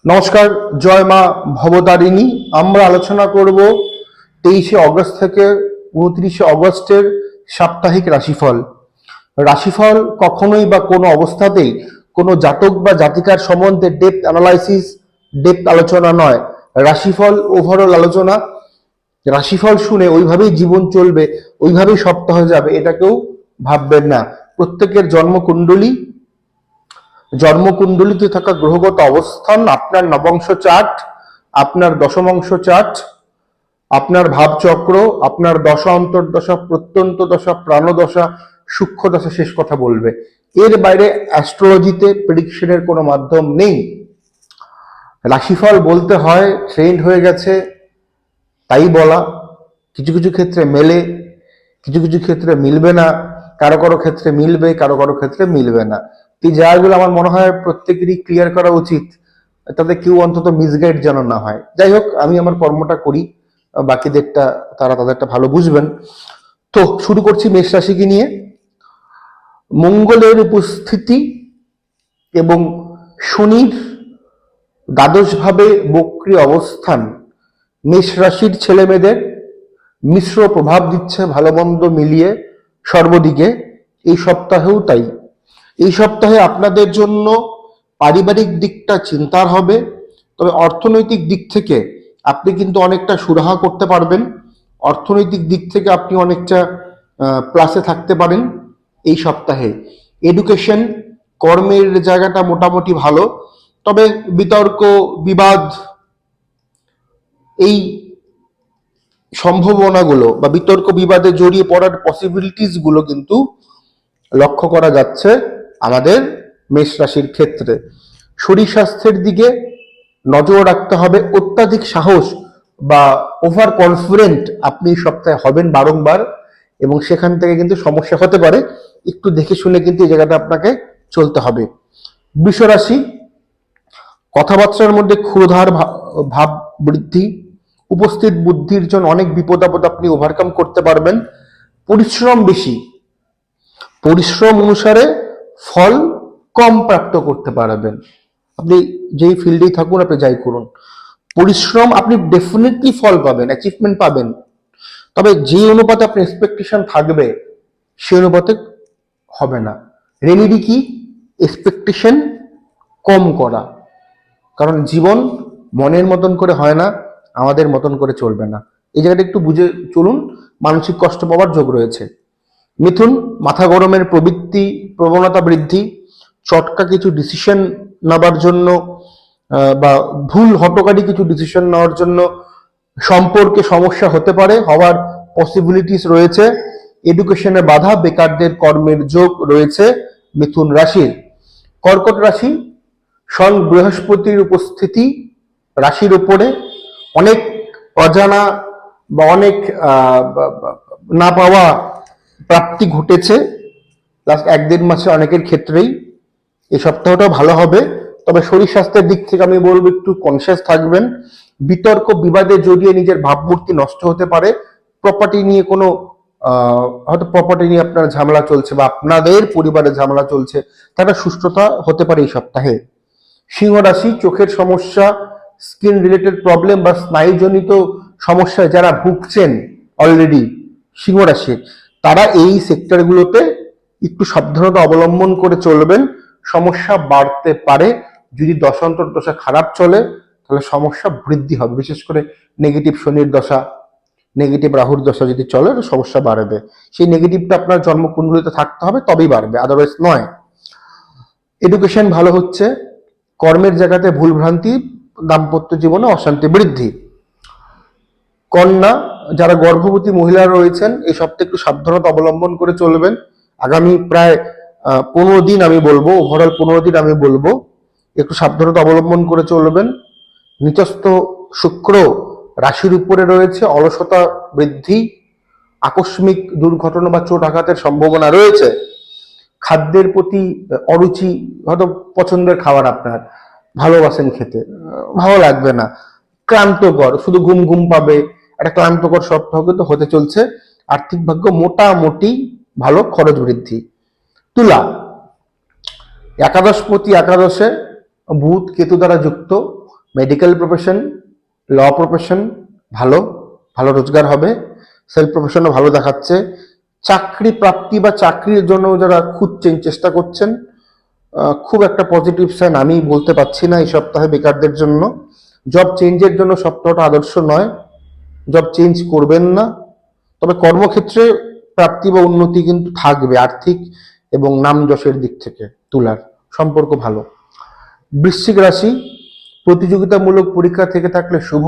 নমস্কার, জয় মা ভবতারিণী। আমরা আলোচনা করব 23 অগস্ট থেকে 29 অগস্টের সাপ্তাহিক রাশিফল। রাশিফল কখনোই বা কোনো অবস্থাতেই কোনো জাতক বা জাতিকার সম্বন্ধে ডেপথ অ্যানালাইসিস, ডেপথ আলোচনা নয়। রাশিফল ওভারঅল আলোচনা। রাশিফল শুনে ওইভাবেই জীবন চলবে, ওইভাবেই সপ্তাহ যাবে, এটা কেউ ভাববেন না। প্রত্যেকের জন্মকুণ্ডলিতে থাকা গ্রহগত অবস্থান, আপনার নবংশ চার্ট, আপনার দশমাংশ চার্ট, আপনার ভাবচক্র, আপনার দশা অন্তর্দশা, প্রত্যন্ত দশা, প্রাণদশা, সূক্ষ্ম দশা শেষ কথা বলবে। এর বাইরে অ্যাস্ট্রোলজিতে প্রেডিকশনের কোনো মাধ্যম নেই। রাশিফল বলতে হয়, ট্রেন্ড হয়ে গেছে তাই বলা। কিছু কিছু ক্ষেত্রে মেলে, কিছু কিছু ক্ষেত্রে মিলবে না, কারো কারো ক্ষেত্রে মিলবে, কারো কারো ক্ষেত্রে মিলবে না। এই জায়গাগুলো আমার মনে হয় প্রত্যেকেরই ক্লিয়ার করা উচিত, তাতে কেউ অন্তত মিসগাইড যেন না হয়। যাই হোক, আমি আমার কর্মটা করি, বাকিদেরটা তারা তাদেরটা ভালো বুঝবেন। তো শুরু করছি মেষ রাশিকে নিয়ে। মঙ্গলের উপস্থিতি এবং শনির দ্বাদশভাবে বক্রী অবস্থান মেষ রাশির ছেলে মেয়েদের মিশ্র প্রভাব দিচ্ছে, ভালো মন্দ মিলিয়ে সর্বদিকে। এই সপ্তাহেও তাই। এই সপ্তাহে আপনাদের জন্য পারিবারিক দিকটা চিন্তার হবে, তবে অর্থনৈতিক দিক থেকে আপনি কিন্তু অনেকটা সুরাহা করতে পারবেন। অর্থনৈতিক দিক থেকে আপনি অনেকটা প্লাসে থাকতে পারেন এই সপ্তাহে। এডুকেশন, কর্মের জায়গাটা মোটামুটি ভালো, তবে বিতর্ক, বিবাদ, এই সম্ভাবনাগুলো বা বিতর্ক বিবাদে জড়িয়ে পড়ার পসিবিলিটিস গুলো কিন্তু লক্ষ্য করা যাচ্ছে আমাদের মেষ রাশির ক্ষেত্রে। শরীর স্বাস্থ্যের দিকে নজর রাখতে হবে। অত্যাধিক সাহস বা ওভার কনফিডেন্ট আপনি এই সপ্তাহে হবেন বারংবার, এবং সেখান থেকে কিন্তু সমস্যা হতে পারে। একটু দেখে শুনে কিন্তু এই জায়গাটা আপনাকে চলতে হবে। বৃষ রাশি, কথাবার্তার মধ্যে ক্ষুধার ভাব বৃদ্ধি, উপস্থিত বুদ্ধির জন্য অনেক বিপদ আপদ আপনি ওভারকাম করতে পারবেন। পরিশ্রম বেশি, পরিশ্রম অনুসারে ফল কম প্রাপ্ত করতে পারবেন। আপনি যেই ফিল্ডেই থাকুন, আপনি যাই করুন, পরিশ্রম আপনি ডেফিনেটলি ফল পাবেন, অ্যাচিভমেন্ট পাবেন, তবে যে অনুপাতে আপনার এক্সপেকটেশন থাকবে সেই অনুপাতে হবে না। রেমেডি কি? এক্সপেকটেশন কম করা, কারণ জীবন মনের মতন করে হয় না, আমাদের মতন করে চলবে না। এই জায়গাটা একটু বুঝে চলুন, মানসিক কষ্ট পাওয়ার যোগ রয়েছে। মিথুন, মাথা গরমের প্রবণতা বৃদ্ধি, চটকা কিছু ডিসিশন নেবার জন্য বা ভুল হটকারী কিছু ডিসিশন নেওয়ার জন্য সম্পর্কে সমস্যা হতে পারে, হওয়ার পসিবিলিটিস রয়েছে। এডুকেশনে বাধা, বেকারদের কর্মের যোগ রয়েছে মিথুন রাশির। কর্কট রাশি, স্বয়ং বৃহস্পতির উপস্থিতি রাশির উপরে, অনেক অজানা বা অনেক না পাওয়া প্রাপ্তি ঘটেছে লাস্ট 1-1.5 মাসে অনেকের ক্ষেত্রেই। এই সপ্তাহটাও ভালো হবে, তবে শরীর স্বাস্থ্যের দিক থেকে আমি বলবো একটু কনসিয়াস থাকবেন। বিতর্ক বিবাদে জড়িয়ে নিজের ভাবমূর্তি নষ্ট হতে পারে। প্রপার্টি নিয়ে কোনো হয়তো প্রপার্টি নিয়ে আপনার ঝামেলা চলছে বা আপনাদের পরিবারে ঝামেলা চলছে, তার সুস্থতা হতে পারে এই সপ্তাহে। সিংহ রাশি, চোখের সমস্যা, স্কিন রিলেটেড প্রবলেম বা স্নায়ুজনিত সমস্যায় যারা ভুগছেন অলরেডি সিংহ রাশির, তারা এই সেক্টরগুলোতে একটু সাবধানতা অবলম্বন করে চলবেন। সমস্যা বাড়তে পারে, যদি দশান্তর দশা খারাপ চলে তাহলে সমস্যা বৃদ্ধি হবে, বিশেষ করে নেগেটিভ শনির দশা, নেগেটিভ রাহুর দশা যদি চলে সমস্যা বাড়বে। সেই নেগেটিভটা আপনার জন্মকুণ্ডলিতে থাকতে হবে, তবেই বাড়বে, আদারওয়াইজ নয়। এডুকেশন ভালো হচ্ছে, কর্মের জায়গাতে ভুলভ্রান্তি, দাম্পত্য জীবনে অশান্তি বৃদ্ধি। কন্যা, যারা গর্ভবতী মহিলা রয়েছেন এই সপ্তাহে একটু সাবধানতা অবলম্বন করে চলবেন। আগামী প্রায় 15 দিন আমি বলবো, ওভারঅল 15 দিন আমি বলবো একটু সাবধানতা অবলম্বন করে চলবেন। নিচস্থ শুক্র রাশির উপরে রয়েছে, অলসতা বৃদ্ধি, আকস্মিক দুর্ঘটনা বা চোট আঘাতের সম্ভাবনা রয়েছে। খাদ্যের প্রতি অরুচি, হয়তো পছন্দের খাবার আপনার ভালোবাসেন খেতে, ভালো লাগবে না, ক্লান্তকর, শুধু ঘুম ঘুম পাবে, একটা ক্লান্তকর সপ্তাহ কিন্তু হতে চলছে। আর্থিক ভাগ্য মোটামুটি ভালো, খরচ বৃদ্ধি। তুলা, একাদশপতি একাদশে বুধ কেতু দ্বারা যুক্ত, মেডিকেল প্রফেশন, ল প্রফেশন ভালো, ভালো রোজগার হবে। সেলফ প্রফেশনও ভালো দেখাচ্ছে। চাকরি প্রাপ্তি বা চাকরির জন্য যারা খুঁজছেন, চেষ্টা করছেন, খুব একটা পজিটিভ সাইন আমি বলতে পারছি না এই সপ্তাহে বেকারদের জন্য। জব চেঞ্জের জন্য সপ্তাহটা আদর্শ নয়, জব চেঞ্জ করবেন না। তবে কর্মক্ষেত্রে প্রাপ্তি বা উন্নতি কিন্তু থাকবে, আর্থিক এবং নাম যশের দিক থেকে তুলার সম্পর্ক ভালো। বৃশ্চিক রাশি, প্রতিযোগিতামূলক পরীক্ষা থেকে থাকলে শুভ,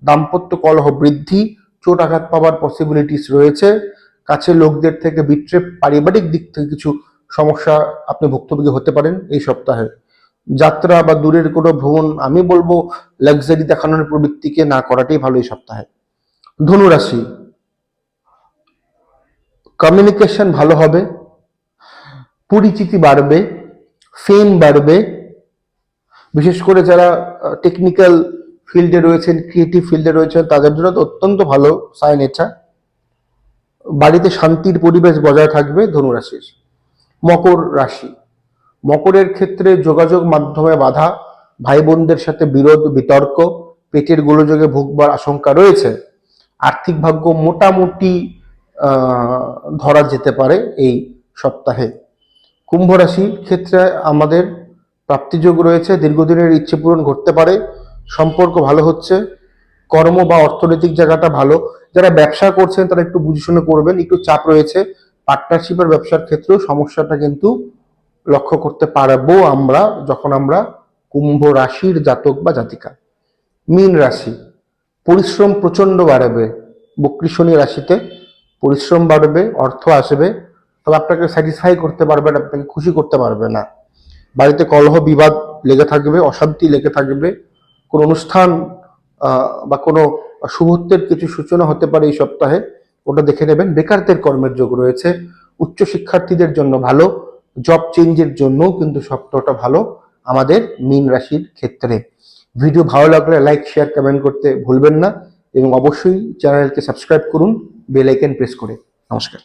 দাম্পত্য কলহ বৃদ্ধি, চোট আঘাত পাওয়ার পসিবিলিটিস রয়েছে, কাছের লোকদের থেকে বিট্রে, পারিবারিক দিক থেকে কিছু সমস্যা আপনি ভুক্তভোগী হতে পারেন এই সপ্তাহে। যাত্রা বা দূরের কোনো ভ্রমণ, আমি বলবো লাক্সারি দেখানোর প্রবৃত্তিকে না করাটাই ভালো এই সপ্তাহে। ধনুরাশি, কমিউনিকেশন ভালো হবে, পরিচিতি বাড়বে, ফেম বাড়বে। বিশেষ করে যারা টেকনিক্যাল ফিল্ডে রয়েছেন, ক্রিয়েটিভ ফিল্ডে রয়েছেন, তাদের জন্য তো অত্যন্ত ভালো সাইন এটা। বাড়িতে শান্তির পরিবেশ বজায় থাকবে ধনুরাশির। মকর রাশি, মকরের ক্ষেত্রে যোগাযোগ মাধ্যমে বাধা, ভাই বোনদের সাথে বিরোধ বিতর্ক, পেটের গোলযোগে ভুগবার আশঙ্কা রয়েছে। আর্থিক ভাগ্য মোটামুটি ধরা যেতে পারে এই সপ্তাহে। কুম্ভ রাশির ক্ষেত্রে আমাদের প্রাপ্তিযোগ রয়েছে, দীর্ঘদিনের ইচ্ছে পূরণ ঘটতে পারে, সম্পর্ক ভালো হচ্ছে, কর্ম বা অর্থনৈতিক জায়গাটা ভালো। যারা ব্যবসা করছেন তারা একটু বুঝে শুনে করবেন, একটু চাপ রয়েছে। পার্টনারশিপের ব্যবসার ক্ষেত্রেও সমস্যাটা কিন্তু লক্ষ্য করতে পারবো আমরা যখন আমরা কুম্ভ রাশির জাতক বা জাতিকা। মীন রাশি, পরিশ্রম প্রচন্ড বাড়বে, বক্রী শনি রাশিতে পরিশ্রম বাড়বে, অর্থ আসবে, তবে আপনাকে স্যাটিসফাই করতে পারবে না, আপনাকে খুশি করতে পারবে না। বাড়িতে কলহ বিবাদ লেগে থাকবে, অশান্তি লেগে থাকবে। কোনো অনুষ্ঠান বা কোনো শুভত্বের কিছু সূচনা হতে পারে এই সপ্তাহে, ওটা দেখে নেবেন। বেকারদের কর্মের যোগ রয়েছে, উচ্চ শিক্ষার্থীদের জন্য ভালো, জব চেঞ্জের জন্যও কিন্তু সপ্তাহটা ভালো আমাদের মীন রাশির ক্ষেত্রে। ভিডিও ভালো লাগলে লাইক, শেয়ার, কমেন্ট করতে ভুলবেন না এবং অবশ্যই চ্যানেলকে সাবস্ক্রাইব করুন বেল আইকন প্রেস করে। নমস্কার।